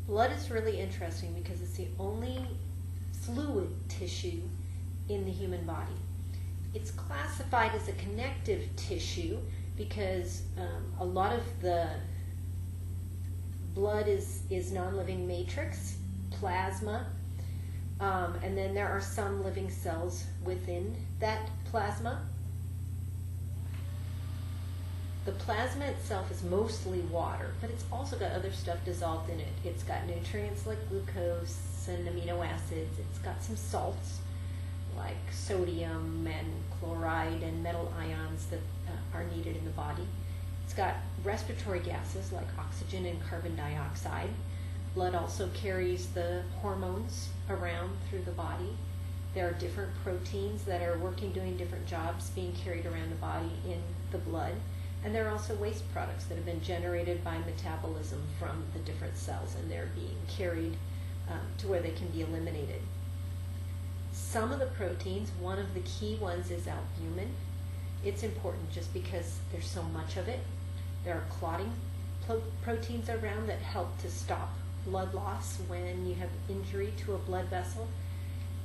Blood is really interesting because it's the only fluid tissue in the human body. It's classified as a connective tissue because a lot of the blood is non-living matrix, plasma, and then there are some living cells within that plasma. The plasma itself is mostly water, but it's also got other stuff dissolved in it. It's got nutrients like glucose and amino acids. It's got some salts like sodium and chloride and metal ions that are needed in the body. It's got respiratory gases like oxygen and carbon dioxide. Blood also carries the hormones around through the body. There are different proteins that are working, doing different jobs, being carried around the body in the blood. And there are also waste products that have been generated by metabolism from the different cells, and they're being carried to where they can be eliminated. Some of the proteins, one of the key ones is albumin. It's important just because there's so much of it. There are clotting proteins around that help to stop blood loss when you have injury to a blood vessel.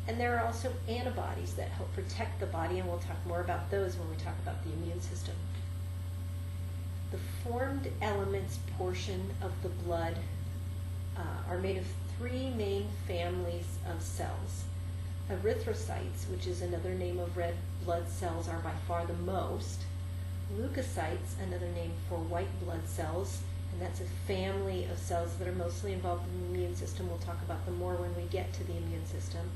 And there are also antibodies that help protect the body, and we'll talk more about those when we talk about the immune system. The formed elements portion of the blood are made of three main families of cells. Erythrocytes, which is another name of red blood cells, are by far the most. Leukocytes, another name for white blood cells, and that's a family of cells that are mostly involved in the immune system. We'll talk about them more when we get to the immune system.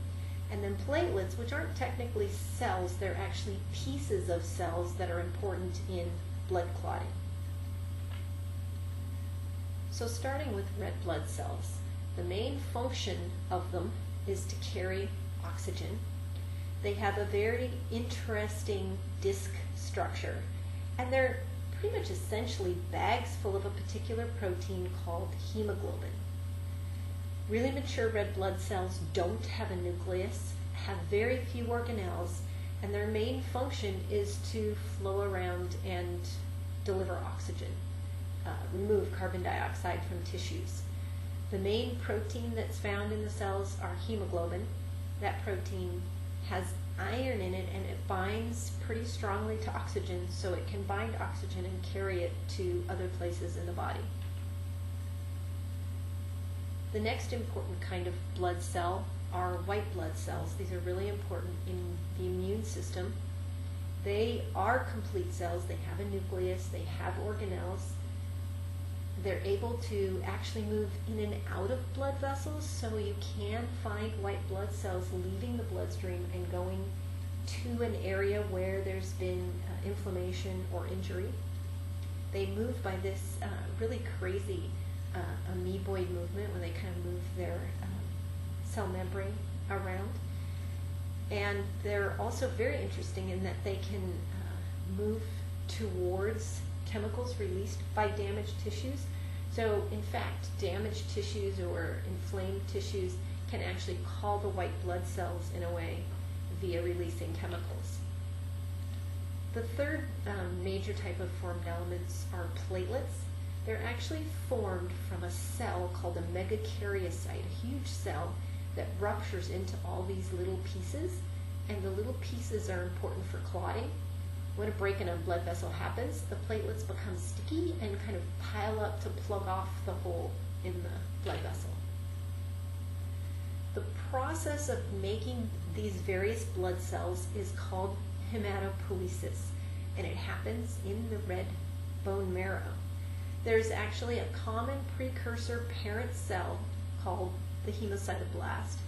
And then platelets, which aren't technically cells, they're actually pieces of cells that are important in blood clotting. So starting with red blood cells, the main function of them is to carry oxygen. They have a very interesting disc structure, and they're pretty much essentially bags full of a particular protein called hemoglobin. Really mature red blood cells don't have a nucleus, have very few organelles, and their main function is to flow around and deliver oxygen, remove carbon dioxide from tissues. The main protein that's found in the cells are hemoglobin. That protein has iron in it, and it binds pretty strongly to oxygen, so it can bind oxygen and carry it to other places in the body. The next important kind of blood cell are white blood cells. These are really important in the immune system. They are complete cells. They have a nucleus. They have organelles. They're able to actually move in and out of blood vessels, so you can find white blood cells leaving the bloodstream and going to an area where there's been inflammation or injury. They move by this really crazy amoeboid movement when they kind of move their cell membrane around. And they're also very interesting in that they can move towards chemicals released by damaged tissues. So in fact, damaged tissues or inflamed tissues can actually call the white blood cells in a way via releasing chemicals. The third major type of formed elements are platelets. They're actually formed from a cell called a megakaryocyte, a huge cell that ruptures into all these little pieces, and the little pieces are important for clotting. When a break in a blood vessel happens, the platelets become sticky and kind of pile up to plug off the hole in the blood vessel. The process of making these various blood cells is called hematopoiesis, and it happens in the red bone marrow. There's actually a common precursor parent cell called the hemocytoblast,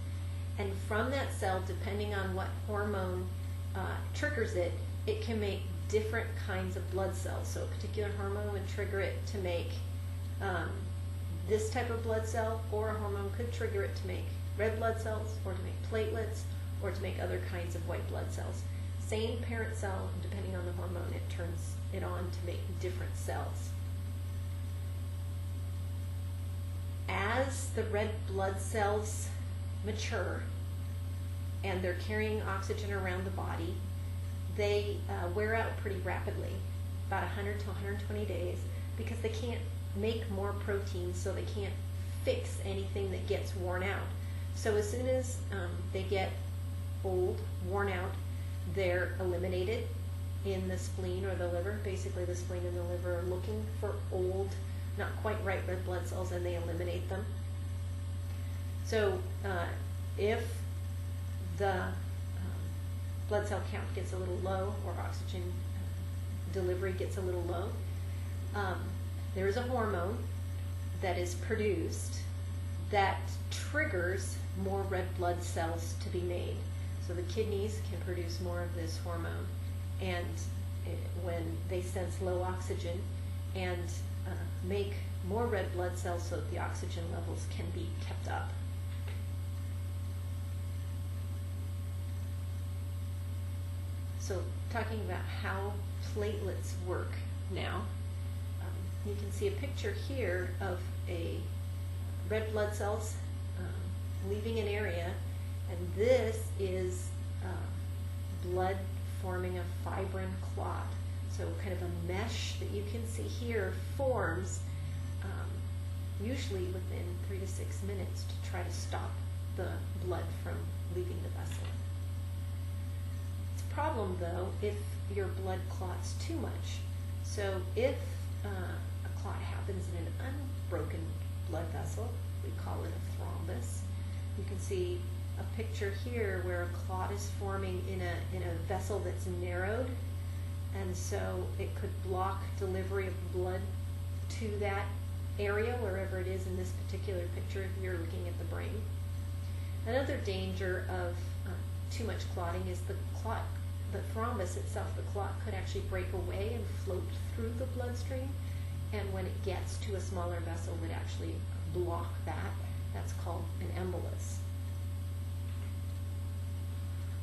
and from that cell, depending on what hormone triggers it, it can make different kinds of blood cells. So a particular hormone would trigger it to make this type of blood cell, or a hormone could trigger it to make red blood cells, or to make platelets, or to make other kinds of white blood cells. Same parent cell, and depending on the hormone, it turns it on to make different cells. As the red blood cells mature and they're carrying oxygen around the body, they wear out pretty rapidly, about 100 to 120 days, because they can't make more protein, so they can't fix anything that gets worn out. So as soon as they get old, worn out, they're eliminated in the spleen or the liver. Basically, the spleen and the liver are looking for old, not quite right red blood cells, and they eliminate them. So if the blood cell count gets a little low, or oxygen delivery gets a little low, there is a hormone that is produced that triggers more red blood cells to be made. So the kidneys can produce more of this hormone, and when they sense low oxygen, and make more red blood cells so that the oxygen levels can be kept up. So talking about how platelets work now, you can see a picture here of a red blood cells leaving an area, and this is blood forming a fibrin clot. So kind of a mesh that you can see here forms usually within 3 to 6 minutes to try to stop the blood from leaving the vessel. It's a problem though if your blood clots too much. So if a clot happens in an unbroken blood vessel, we call it a thrombus. You can see a picture here where a clot is forming in a vessel that's narrowed, and so it could block delivery of blood to that area, wherever it is in this particular picture if you're looking at the brain. Another danger of too much clotting is the thrombus itself, the clot could actually break away and float through the bloodstream, and when it gets to a smaller vessel would actually block that. That's called an embolus.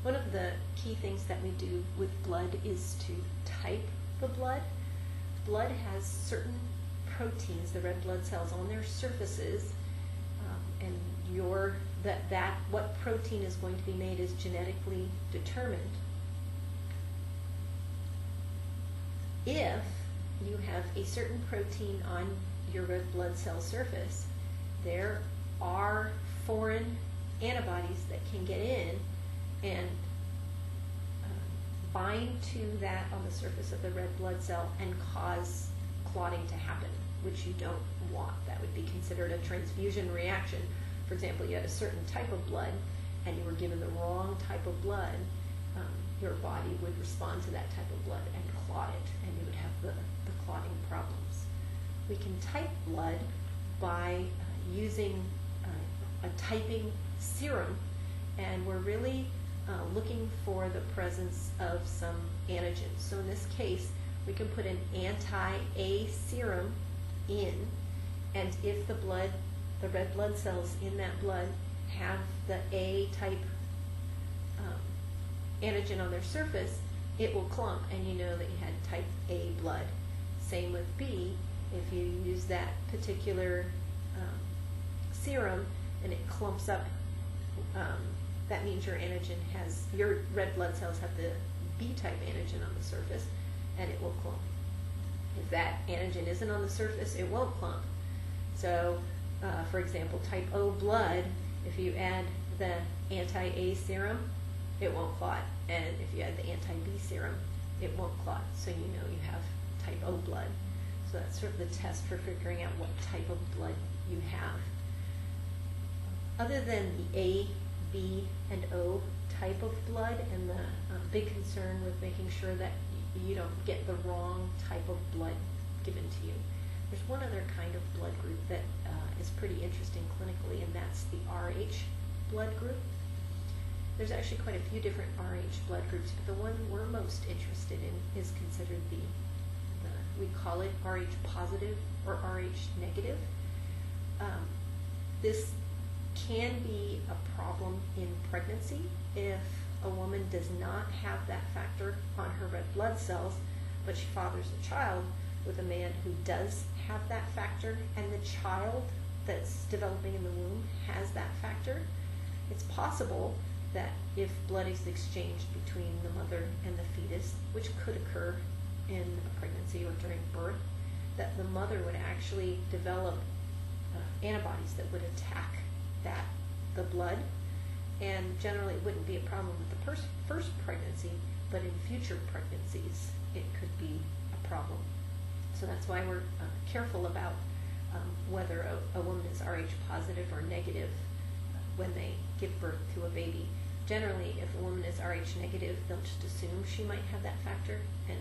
One of the key things that we do with blood is to type the blood. Blood has certain proteins, the red blood cells, on their surfaces, and what protein is going to be made is genetically determined. If you have a certain protein on your red blood cell surface, there are foreign antibodies that can get in and bind to that on the surface of the red blood cell and cause clotting to happen, which you don't want. That would be considered a transfusion reaction. For example, you had a certain type of blood and you were given the wrong type of blood, your body would respond to that type of blood and clot it, and you would have the clotting problems. We can type blood by using a typing serum, and we're really looking for the presence of some antigens. So in this case, we can put an anti-A serum in, and if the red blood cells in that blood have the A type antigen on their surface, it will clump, and you know that you had type A blood. Same with B. If you use that particular serum and it clumps up, that means your red blood cells have the B type antigen on the surface, and it will clump. If that antigen isn't on the surface, it won't clump. So, for example, type O blood, if you add the anti-A serum, it won't clot. And if you add the anti-B serum, it won't clot. So you know you have type O blood. So that's sort of the test for figuring out what type of blood you have. Other than the A, B, and O type of blood, and the big concern with making sure that you don't get the wrong type of blood given to you, there's one other kind of blood group that is pretty interesting clinically, and that's the RH blood group. There's actually quite a few different RH blood groups, but the one we're most interested in is considered we call it RH positive or RH negative. This can be a problem in pregnancy if a woman does not have that factor on her red blood cells, but she fathers a child with a man who does have that factor, and the child that's developing in the womb has that factor. It's possible that if blood is exchanged between the mother and the fetus, which could occur in a pregnancy or during birth, that the mother would actually develop antibodies that would attack the blood, and generally it wouldn't be a problem with the first pregnancy, but in future pregnancies it could be a problem. So that's why we're careful about whether a woman is Rh positive or negative when they give birth to a baby. Generally, if a woman is Rh negative, they'll just assume she might have that factor, and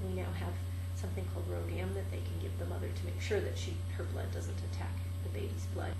we now have something called RhoGAM that they can give the mother to make sure that her blood doesn't attack the baby's blood.